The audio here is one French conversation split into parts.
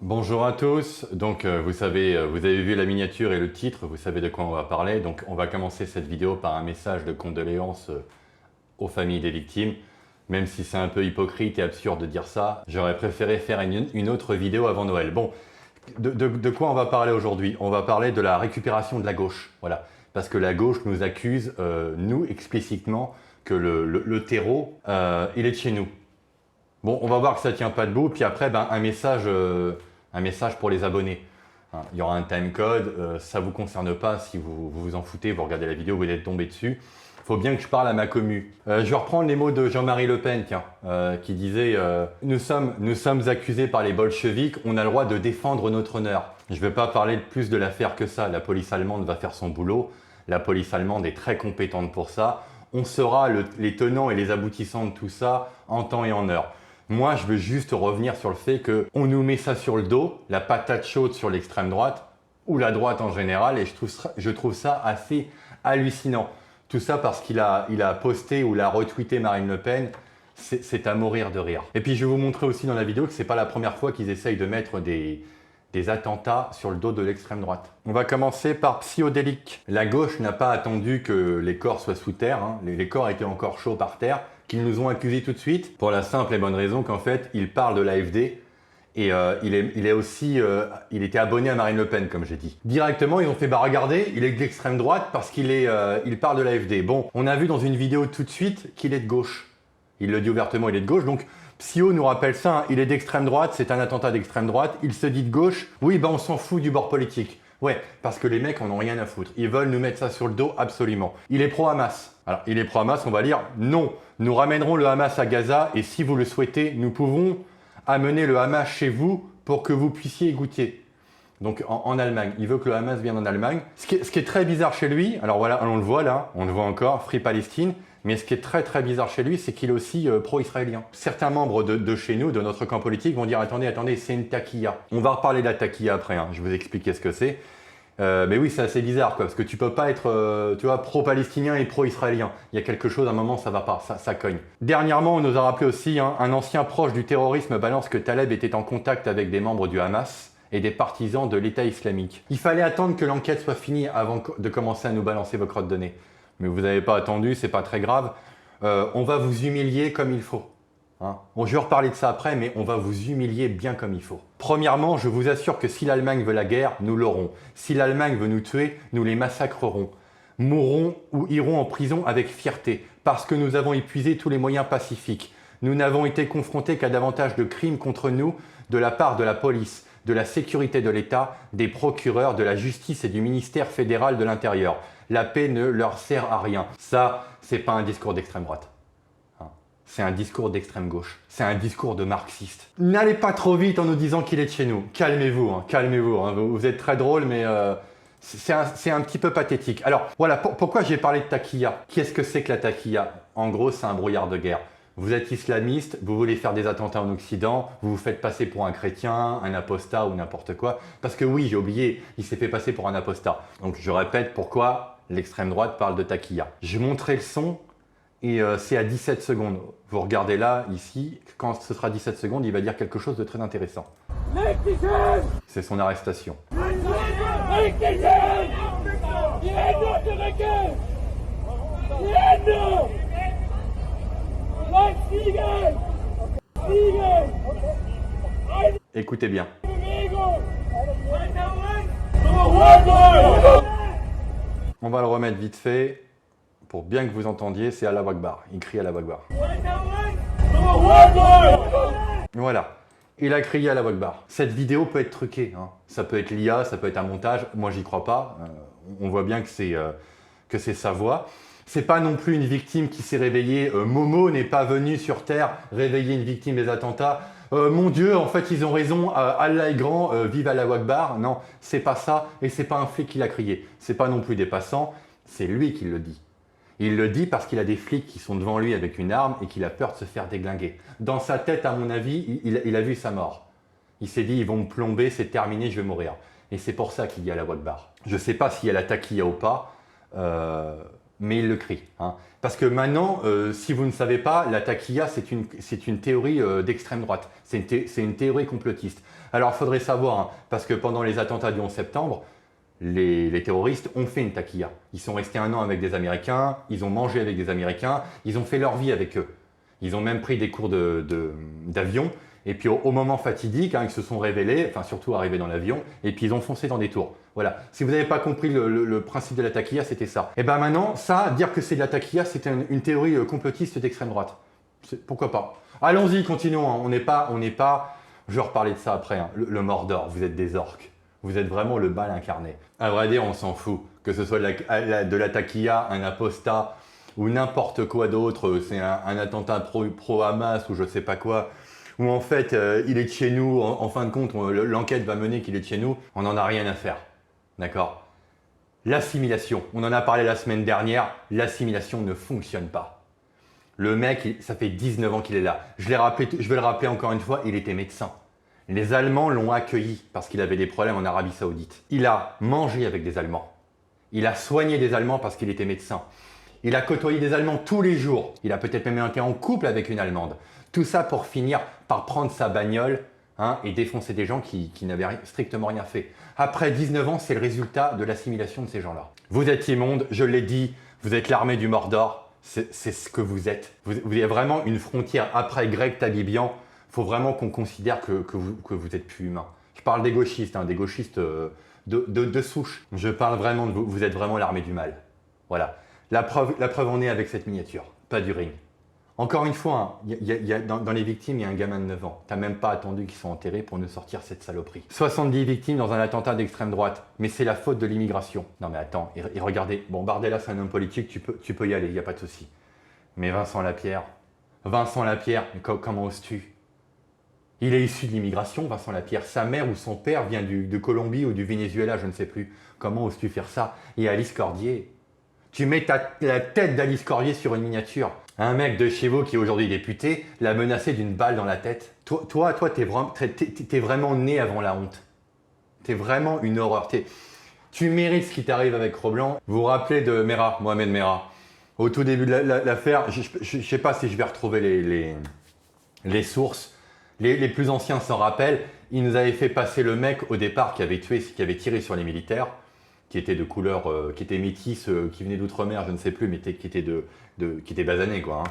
Bonjour à tous, donc vous avez vu la miniature et le titre, vous savez de quoi on va parler. Donc on va commencer cette vidéo par un message de condoléances aux familles des victimes. Même si c'est un peu hypocrite et absurde de dire ça, j'aurais préféré faire une autre vidéo avant Noël. Bon, de quoi on va parler aujourd'hui? On va parler de la récupération de la gauche, voilà. Parce que la gauche nous accuse, nous explicitement, que le terreau, il est de chez nous. Bon, on va voir que ça tient pas debout, puis après, un message pour les abonnés. Hein, il y aura un timecode, ça ne vous concerne pas, si vous en foutez, vous regardez la vidéo, vous êtes tombé dessus. Il faut bien que je parle à ma commu. Je vais reprendre les mots de Jean-Marie Le Pen, tiens, qui disait nous sommes accusés par les bolcheviks, on a le droit de défendre notre honneur. Je ne vais pas parler plus de l'affaire que ça, la police allemande va faire son boulot, la police allemande est très compétente pour ça. On saura les tenants et les aboutissants de tout ça en temps et en heure. Moi, je veux juste revenir sur le fait qu'on nous met ça sur le dos, la patate chaude sur l'extrême droite, ou la droite en général, et je trouve ça assez hallucinant. Tout ça parce qu'il a posté ou l'a retweeté Marine Le Pen, c'est à mourir de rire. Et puis je vais vous montrer aussi dans la vidéo que ce n'est pas la première fois qu'ils essayent de mettre des attentats sur le dos de l'extrême droite. On va commencer par psychodélique. La gauche n'a pas attendu que les corps soient sous terre, hein. Les corps étaient encore chauds par terre, qu'ils nous ont accusés tout de suite, pour la simple et bonne raison qu'en fait, ils parlent de l'AfD, et il était abonné à Marine Le Pen, comme j'ai dit. Directement, ils ont fait, regardez, il est de l'extrême droite parce il parle de l'AfD. Bon, on a vu dans une vidéo tout de suite qu'il est de gauche. Il le dit ouvertement, il est de gauche, donc Psyo nous rappelle ça, hein, il est d'extrême droite, c'est un attentat d'extrême droite, il se dit de gauche, oui, on s'en fout du bord politique. Ouais, parce que les mecs en ont rien à foutre. Ils veulent nous mettre ça sur le dos, absolument. Il est pro-Hamas. Alors, il est pro-Hamas, on va lire non. Nous ramènerons le Hamas à Gaza et si vous le souhaitez, nous pouvons amener le Hamas chez vous pour que vous puissiez y goûter. Donc en Allemagne, il veut que le Hamas vienne en Allemagne. Ce qui est très bizarre chez lui, alors voilà, on le voit là, on le voit encore, Free Palestine. Mais ce qui est très très bizarre chez lui, c'est qu'il est aussi pro-israélien. Certains membres de chez nous, de notre camp politique, vont dire attendez, c'est une taquilla. On va reparler de la taquilla après, hein. Je vais vous expliquer ce que c'est. Mais oui, c'est assez bizarre, quoi, parce que tu peux pas être pro-palestinien et pro-israélien. Il y a quelque chose, à un moment, ça va pas, ça cogne. Dernièrement, on nous a rappelé aussi, hein, un ancien proche du terrorisme balance que Taleb était en contact avec des membres du Hamas et des partisans de l'État islamique. Il fallait attendre que l'enquête soit finie avant de commencer à nous balancer vos crottes de nez. Mais vous n'avez pas attendu, c'est pas très grave. On va vous humilier comme il faut. Hein. Bon, je vais reparler de ça après, mais on va vous humilier bien comme il faut. Premièrement, je vous assure que si l'Allemagne veut la guerre, nous l'aurons. Si l'Allemagne veut nous tuer, nous les massacrerons. Mourront ou iront en prison avec fierté, parce que nous avons épuisé tous les moyens pacifiques. Nous n'avons été confrontés qu'à davantage de crimes contre nous de la part de la police, de la sécurité de l'État, des procureurs, de la justice et du ministère fédéral de l'Intérieur. La paix ne leur sert à rien. Ça, c'est pas un discours d'extrême droite. C'est un discours d'extrême gauche. C'est un discours de marxiste. N'allez pas trop vite en nous disant qu'il est de chez nous. Calmez-vous, hein, calmez-vous. Hein. Vous êtes très drôle, mais c'est un petit peu pathétique. Alors, voilà, pourquoi j'ai parlé de taquilla? Qu'est-ce que c'est que la taquilla? En gros, c'est un brouillard de guerre. Vous êtes islamiste, vous voulez faire des attentats en Occident, vous vous faites passer pour un chrétien, un apostat ou n'importe quoi. Parce que oui, j'ai oublié, il s'est fait passer pour un apostat. Donc je répète pourquoi l'extrême droite parle de taquilla. Je montrerai le son et c'est à 17 secondes. Vous regardez là, ici, quand ce sera 17 secondes, il va dire quelque chose de très intéressant. C'est son arrestation. Écoutez bien. On va le remettre vite fait, pour bien que vous entendiez, c'est Allah Akbar. Il crie Allah Akbar. Voilà. Il a crié Allah Akbar. Cette vidéo peut être truquée. Hein. Ça peut être l'IA, ça peut être un montage. Moi, j'y crois pas. On voit bien que c'est sa voix. C'est pas non plus une victime qui s'est réveillée. Momo n'est pas venu sur Terre réveiller une victime des attentats. Mon Dieu, en fait, ils ont raison. Allah est grand, vive Allah Akbar. Non, c'est pas ça. Et c'est pas un flic qui l'a crié. C'est pas non plus des passants. C'est lui qui le dit. Il le dit parce qu'il a des flics qui sont devant lui avec une arme et qu'il a peur de se faire déglinguer. Dans sa tête, à mon avis, il a vu sa mort. Il s'est dit, ils vont me plomber, c'est terminé, je vais mourir. Et c'est pour ça qu'il y a la voix de barre. Je ne sais pas s'il y a la taquilla ou pas. mais il le crie. Hein. Parce que maintenant, si vous ne savez pas, la taqiyya, c'est une théorie d'extrême droite. C'est une théorie complotiste. Alors, il faudrait savoir, hein, parce que pendant les attentats du 11 septembre, les terroristes ont fait une taqiyya. Ils sont restés 1 an avec des Américains, ils ont mangé avec des Américains, ils ont fait leur vie avec eux. Ils ont même pris des cours d'avion. Et puis au moment fatidique, hein, ils se sont révélés, enfin surtout arrivés dans l'avion, et puis ils ont foncé dans des tours. Voilà. Si vous n'avez pas compris le principe de la taqiyya, c'était ça. Et bien maintenant, ça, dire que c'est de la taqiyya, c'est une théorie complotiste d'extrême droite. Pourquoi pas? Allons-y, continuons. Hein. On n'est pas, je vais reparler de ça après, hein. Le Mordor, vous êtes des orques. Vous êtes vraiment le mal incarné. À vrai dire, on s'en fout. Que ce soit de la taqiyya, un apostat, ou n'importe quoi d'autre, c'est un attentat pro-Hamas ou je ne sais pas quoi, où en fait il est de chez nous, en fin de compte l'enquête va mener qu'il est de chez nous, on n'en a rien à faire. D'accord? L'assimilation, on en a parlé la semaine dernière, l'assimilation ne fonctionne pas. Le mec, ça fait 19 ans qu'il est là. Je vais le rappeler encore une fois, il était médecin. Les Allemands l'ont accueilli parce qu'il avait des problèmes en Arabie Saoudite. Il a mangé avec des Allemands. Il a soigné des Allemands parce qu'il était médecin. Il a côtoyé des Allemands tous les jours. Il a peut-être même été en couple avec une Allemande. Tout ça pour finir par prendre sa bagnole et défoncer des gens qui n'avaient strictement rien fait. Après 19 ans, c'est le résultat de l'assimilation de ces gens-là. Vous êtes immonde, je l'ai dit, vous êtes l'armée du Mordor, c'est ce que vous êtes. Vous avez vraiment une frontière après Greg Tabibian. Il faut vraiment qu'on considère que vous êtes plus humain. Je parle des gauchistes, des gauchistes de souche. Je parle vraiment de vous, vous êtes vraiment l'armée du mal. Voilà. La preuve en est avec cette miniature, pas du ring. Encore une fois, dans les victimes, il y a un gamin de 9 ans. T'as même pas attendu qu'ils soient enterrés pour nous sortir cette saloperie. 70 victimes dans un attentat d'extrême droite, mais c'est la faute de l'immigration. Non mais attends, et regardez, bon Bardella c'est un homme politique, tu peux y aller, il n'y a pas de souci. Mais Vincent Lapierre, comment oses-tu? Il est issu de l'immigration, Vincent Lapierre. Sa mère ou son père vient de Colombie ou du Venezuela, je ne sais plus. Comment oses-tu faire ça? Et Alice Cordier, tu mets la tête d'Alice Cordier sur une miniature. Un mec de chez vous qui est aujourd'hui député l'a menacé d'une balle dans la tête. Toi, t'es vraiment né avant la honte. T'es vraiment une horreur. Tu mérites ce qui t'arrive avec Roblan. Vous vous rappelez de Mohamed Merah. Au tout début de l'affaire, je ne sais pas si je vais retrouver les sources. Les plus anciens s'en rappellent. Il nous avait fait passer le mec au départ qui avait tiré sur les militaires, qui était de couleur, qui était métisse, qui venait d'outre-mer, je ne sais plus, mais qui était basané quoi.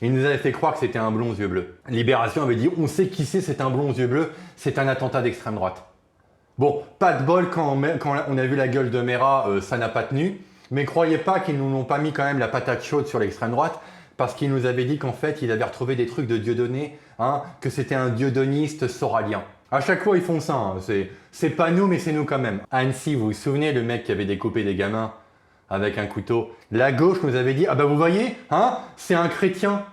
Il nous avait fait croire que c'était un blond aux yeux bleus. Libération avait dit, on sait qui c'est un blond aux yeux bleus, c'est un attentat d'extrême droite. Bon, pas de bol quand on a vu la gueule de Merah, ça n'a pas tenu. Mais croyez pas qu'ils nous l'ont pas mis quand même la patate chaude sur l'extrême droite, parce qu'il nous avait dit qu'en fait, il avait retrouvé des trucs de Dieudonné, que c'était un dieudoniste soralien. À chaque fois, ils font ça. C'est pas nous, mais c'est nous quand même. À Annecy, vous vous souvenez, le mec qui avait découpé des gamins avec un couteau? La gauche nous avait dit, ah bah vous voyez, c'est un chrétien.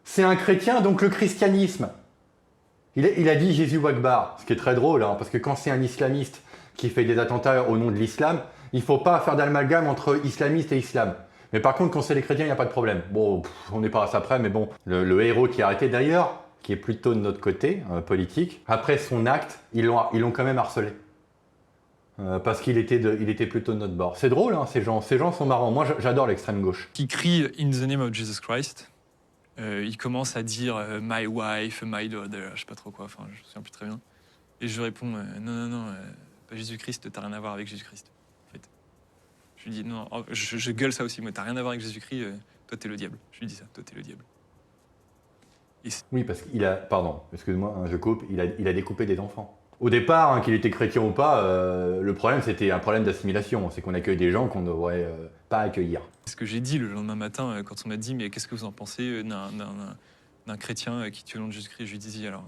C'est un chrétien, donc le christianisme. Il a dit Jésus Wakbar, ce qui est très drôle, parce que quand c'est un islamiste qui fait des attentats au nom de l'islam, il ne faut pas faire d'amalgame entre islamiste et islam. Mais par contre, quand c'est les chrétiens, il n'y a pas de problème. Bon, on n'est pas à ça près, mais bon. Le héros qui est arrêté d'ailleurs, qui est plutôt de notre côté, politique, après son acte, ils l'ont quand même harcelé. Parce qu'il était plutôt de notre bord. C'est drôle, ces gens sont marrants. Moi, j'adore l'extrême gauche. Qui crie « In the name of Jesus Christ ». Il commence à dire « my wife, my daughter », je sais pas trop quoi, enfin, je me souviens plus très bien. Et je réponds « non, pas Jésus-Christ, t'as rien à voir avec Jésus-Christ ». En fait. Je lui dis « non, je gueule ça aussi, moi, t'as rien à voir avec Jésus-Christ, toi t'es le diable ». Je lui dis ça, toi t'es le diable. Oui, parce qu'il a, pardon, excuse-moi, je coupe, il a découpé des enfants. Au départ, qu'il était chrétien ou pas, le problème c'était un problème d'assimilation, c'est qu'on accueille des gens qu'on ne devrait pas accueillir. Ce que j'ai dit le lendemain matin, quand on m'a dit « mais qu'est-ce que vous en pensez d'un chrétien qui tue au nom de Jésus-Christ ?» Je lui disais « alors,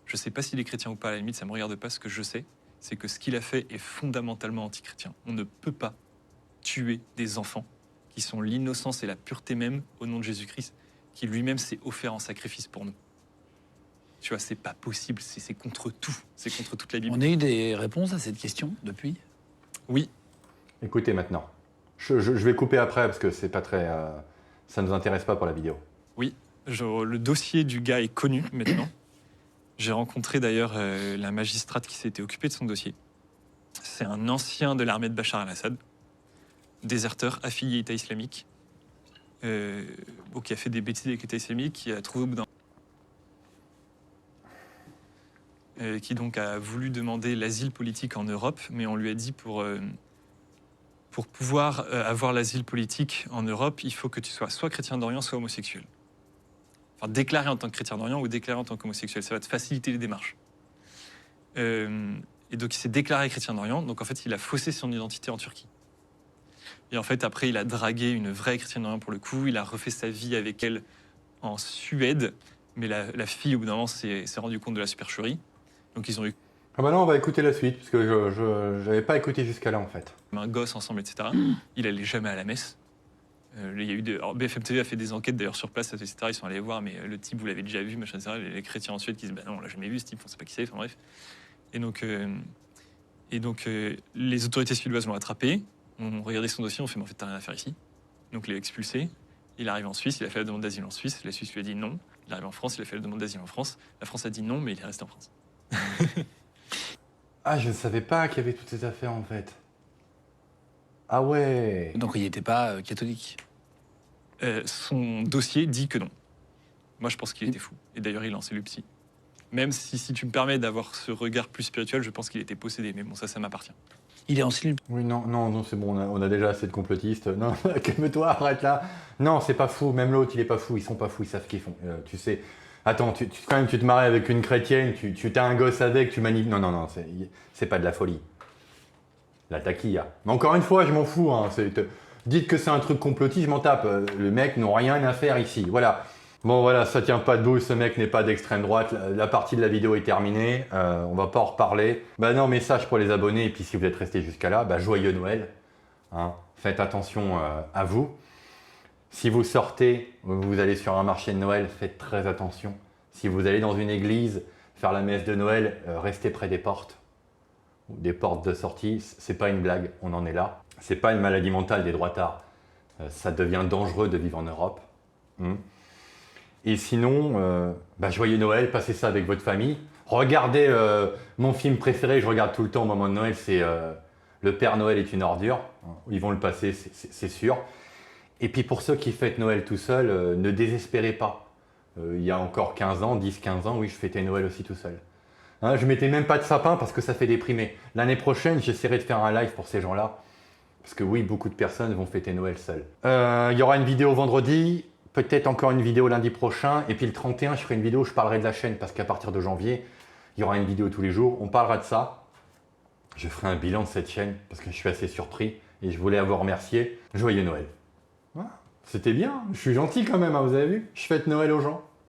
je sais pas s'il est chrétien ou pas, à la limite, ça me regarde pas. Ce que je sais, c'est que ce qu'il a fait est fondamentalement anti-chrétien. On ne peut pas tuer des enfants qui sont l'innocence et la pureté même au nom de Jésus-Christ, qui lui-même s'est offert en sacrifice pour nous. Tu vois, c'est pas possible, c'est contre tout, c'est contre toute la Bible. On a eu des réponses à cette question depuis? Oui. Écoutez maintenant, je vais couper après parce que c'est pas très, ça nous intéresse pas pour la vidéo. Oui, le dossier du gars est connu maintenant. J'ai rencontré d'ailleurs la magistrate qui s'était occupée de son dossier. C'est un ancien de l'armée de Bachar al-Assad. déserteur affilié État islamique, qui a fait des bêtises avec l'État islamique, qui a trouvé au bout d'un qui donc a voulu demander l'asile politique en Europe, mais on lui a dit pour pouvoir avoir l'asile politique en Europe, il faut que tu sois soit chrétien d'Orient, soit homosexuel. Enfin, déclaré en tant que chrétien d'Orient ou déclaré en tant qu'homosexuel, ça va te faciliter les démarches. Et donc il s'est déclaré chrétien d'Orient, donc en fait il a faussé son identité en Turquie. Et en fait après il a dragué une vraie chrétienne d'Orient pour le coup, il a refait sa vie avec elle en Suède, mais la fille au bout d'un moment s'est rendue compte de la supercherie. Donc ils ont eu Ah bah non, on va écouter la suite, parce que je n'avais pas écouté jusqu'à là en fait. un gosse ensemble, etc. Il allait jamais à la messe. Il y a eu alors, BFM TV a fait des enquêtes d'ailleurs sur place, etc. Ils sont allés voir, mais le type, vous l'avez déjà vu, machin, etc. Les chrétiens en Suède qui disent, bah non, on l'a jamais vu ce type, on sait pas qui c'est, enfin bref. Et donc, les autorités suédoises l'ont attrapé, ont regardé son dossier, ont fait, mais en fait, t'as rien à faire ici. Donc, il est expulsé. Il arrive en Suisse, il a fait la demande d'asile en Suisse. La Suisse lui a dit non. Il arrive en France, il a fait la demande d'asile en France. La France a dit non, mais il est resté en France. Ah, je ne savais pas qu'il y avait toutes ces affaires en fait. Ah ouais. Donc il n'était pas catholique. Son dossier dit que non. Moi, je pense qu'il était fou. Et d'ailleurs, il lançait le psy. Même si tu me permets d'avoir ce regard plus spirituel, je pense qu'il était possédé. Mais bon, ça m'appartient. Il est en cellule. Oui, non, c'est bon, on a déjà assez de complotistes. Non, calme-toi, arrête là. Non, c'est pas fou, même l'autre, il est pas fou, ils sont pas fous, ils savent ce qu'ils font. Tu sais, attends, quand même, tu te maries avec une chrétienne, tu t'as un gosse avec, tu manipules. Non, c'est pas de la folie. La taquilla. Mais encore une fois, je m'en fous. Hein, dites que c'est un truc complotiste, je m'en tape. Le mec n'a rien à faire ici. Voilà. Bon, voilà, ça tient pas debout. Ce mec n'est pas d'extrême droite. La partie de la vidéo est terminée. On va pas en reparler. Bah non, message pour les abonnés. Et puis si vous êtes restés jusqu'à là, bah, joyeux Noël. Hein, faites attention à vous. Si vous sortez, vous allez sur un marché de Noël, faites très attention. Si vous allez dans une église faire la messe de Noël, restez près des portes. Des portes de sortie, c'est pas une blague, on en est là. C'est pas une maladie mentale des droitards. Ça devient dangereux de vivre en Europe. Et sinon, joyeux Noël, passez ça avec votre famille. Regardez mon film préféré, je regarde tout le temps au moment de Noël, c'est Le Père Noël est une ordure. Ils vont le passer, c'est sûr. Et puis pour ceux qui fêtent Noël tout seul, ne désespérez pas. Il y a encore 15 ans, 10-15 ans, oui, je fêtais Noël aussi tout seul. Hein, je mettais même pas de sapin parce que ça fait déprimer. L'année prochaine, j'essaierai de faire un live pour ces gens-là. Parce que oui, beaucoup de personnes vont fêter Noël seules. Il y aura une vidéo vendredi, peut-être encore une vidéo lundi prochain. Et puis le 31, je ferai une vidéo où je parlerai de la chaîne. Parce qu'à partir de janvier, il y aura une vidéo tous les jours. On parlera de ça. Je ferai un bilan de cette chaîne parce que je suis assez surpris. Et je voulais vous remercier. Joyeux Noël. Voilà. C'était bien. Je suis gentil quand même, hein, vous avez vu. Je fête Noël aux gens.